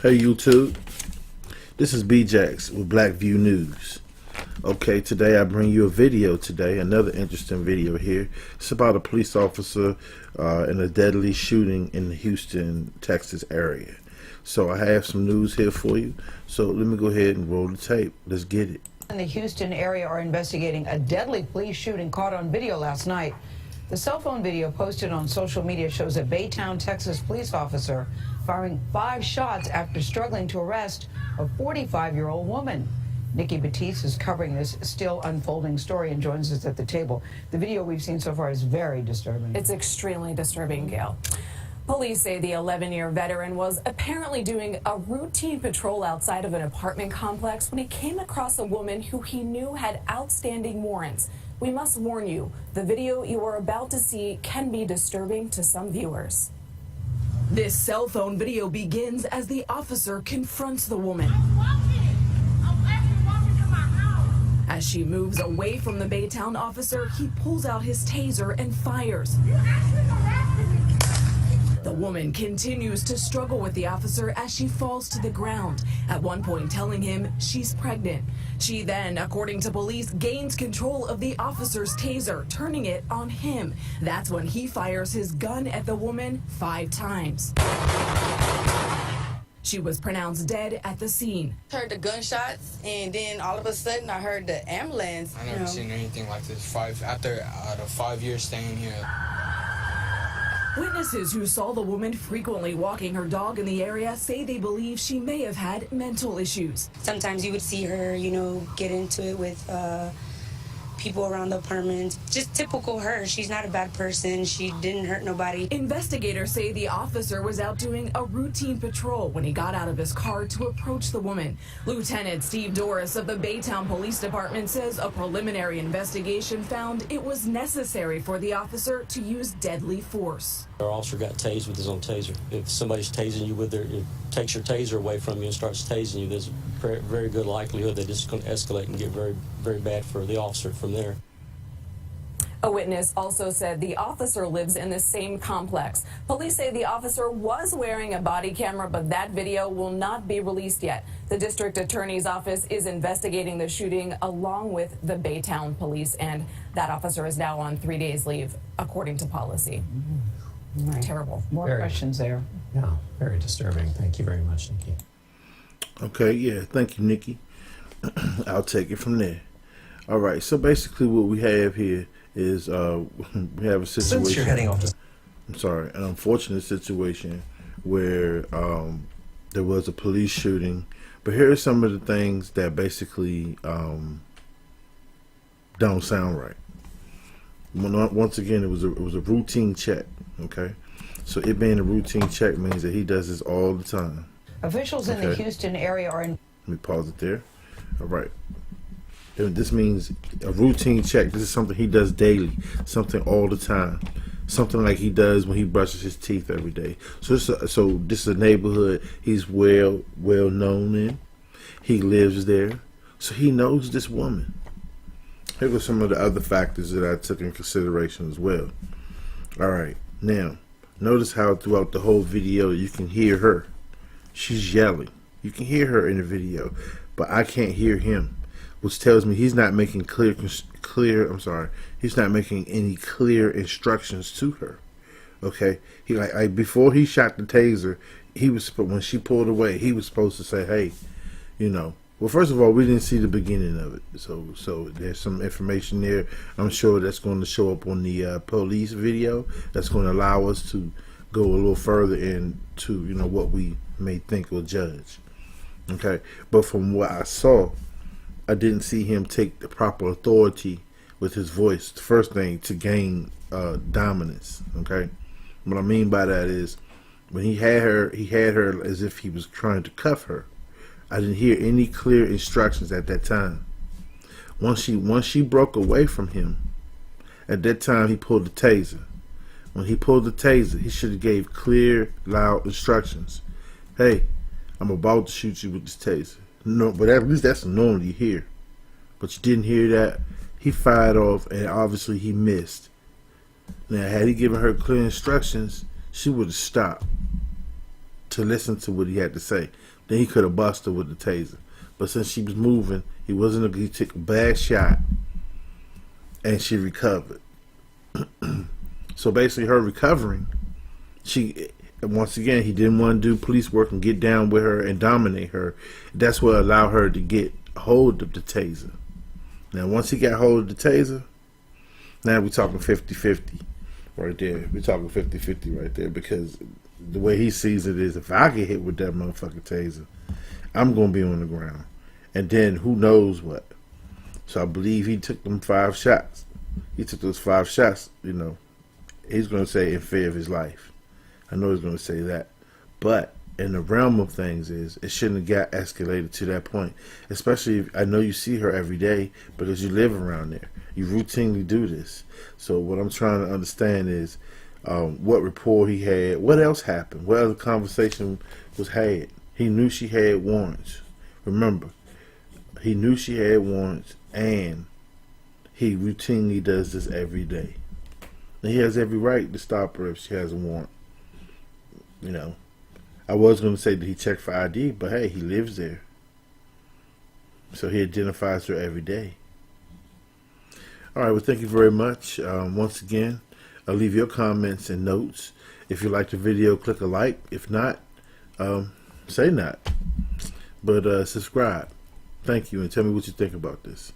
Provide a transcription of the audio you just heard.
Hey YouTube, this is B-Jax with Blackview News. Okay, today I bring you a video today, another interesting video here. It's about a police officer in a deadly shooting in the Houston, Texas area. So I have some news here for you. So let me go ahead and roll the tape. Let's get it. In the Houston area are investigating a deadly police shooting caught on video last night. The cell phone video posted on social media shows a Baytown, Texas police officer firing 5 shots after struggling to arrest a 45-year-old woman. Nikki Batiste is covering this still unfolding story and joins us at the table. The video we've seen so far is very disturbing. It's extremely disturbing, Gail. Police say the 11-year veteran was apparently doing a routine patrol outside of an apartment complex when he came across a woman who he knew had outstanding warrants. We must warn you, the video you are about to see can be disturbing to some viewers. This cell phone video begins as the officer confronts the woman. I'm actually walking to my house. As she moves away from the Baytown officer, he pulls out his taser and fires. You actually arrested me. The woman continues to struggle with the officer as she falls to the ground, at one point telling him she's pregnant. She then, according to police, gains control of the officer's taser, turning it on him. That's when he fires his gun at the woman 5 times. She was pronounced dead at the scene. Heard the gunshots, and then all of a sudden I heard the ambulance. I never seen anything like this. After 5 years staying here. Witnesses who saw the woman frequently walking her dog in the area say they believe she may have had mental issues. Sometimes you would see her, get into it with people around the apartment. Just typical her. She's not a bad person. She didn't hurt nobody. Investigators say the officer was out doing a routine patrol when he got out of his car to approach the woman. Lieutenant Steve Doris of the Baytown Police Department says a preliminary investigation found it was necessary for the officer to use deadly force. Our officer got tased with his own taser. If somebody's tasing you with it takes your taser away from you and starts tasing you, there's a very good likelihood that it's going to escalate and get very, very bad for the officer from there. A witness also said the officer lives in the same complex. Police say the officer was wearing a body camera, but that video will not be released yet. The district attorney's office is investigating the shooting along with the Baytown police, and that officer is now on 3 days leave, according to policy. Right. Terrible. More questions there. Yeah, very disturbing. Thank you very much, Nikki. Okay, yeah, thank you, Nikki. I'll take it from there. All right, so basically what we have here is we have a situation. Since you're heading off to... I'm sorry, an unfortunate situation where there was a police shooting. But here are some of the things that basically don't sound right. Once again, it was a routine check. Okay, so it being a routine check means that he does this all the time. Officials in the Houston area are in. Let me pause it there. All right. This means a routine check. This is something he does daily, something all the time, something like he does when he brushes his teeth every day. So this is a neighborhood he's well known in. He lives there, so he knows this woman. Here were some of the other factors that I took in consideration as well. All right, now notice how throughout the whole video you can hear her. She's yelling. You can hear her in the video, but I can't hear him, which tells me he's not making he's not making any clear instructions to her. Okay, he like before he shot the taser, when she pulled away, he was supposed to say, hey, well, first of all, we didn't see the beginning of it, so there's some information there. I'm sure that's going to show up on the police video. That's going to allow us to go a little further into what we may think or judge. Okay, but from what I saw, I didn't see him take the proper authority with his voice. The first thing, to gain dominance. Okay, what I mean by that is when he had her as if he was trying to cuff her. I didn't hear any clear instructions at that time. Once she broke away from him, at that time he pulled the taser. When he pulled the taser, he should have gave clear, loud instructions. Hey, I'm about to shoot you with this taser. No, but at least that's normally you hear. But you didn't hear that. He fired off, and obviously he missed. Now, had he given her clear instructions, she would have stopped. to listen to what he had to say. Then he could have busted her with the taser. But since she was moving, he took a bad shot, and she recovered. So basically, her recovering, once again, he didn't want to do police work and get down with her and dominate her. That's what allowed her to get hold of the taser. Now, once he got hold of the taser, now we're talking 50-50 right there. We're talking 50-50 right there, because the way he sees it is, if I get hit with that motherfucking taser, I'm going to be on the ground. And then who knows what. So I believe he took them 5 shots. He took those 5 shots, you know. He's going to say in fear of his life. I know he's going to say that. But in the realm of things is, it shouldn't have got escalated to that point. Especially if, I know you see her every day because you live around there. You routinely do this. So what I'm trying to understand is what rapport he had. What else happened? What other conversation was had? He knew she had warrants. Remember, he knew she had warrants, and he routinely does this every day. And he has every right to stop her if she has a warrant. You know, I was going to say that he checked for ID, but hey, he lives there. So he identifies her every day. All right, well, thank you very much. Once again, I'll leave your comments and notes. If you like the video, click a like. If not, say not. But subscribe. Thank you, and tell me what you think about this.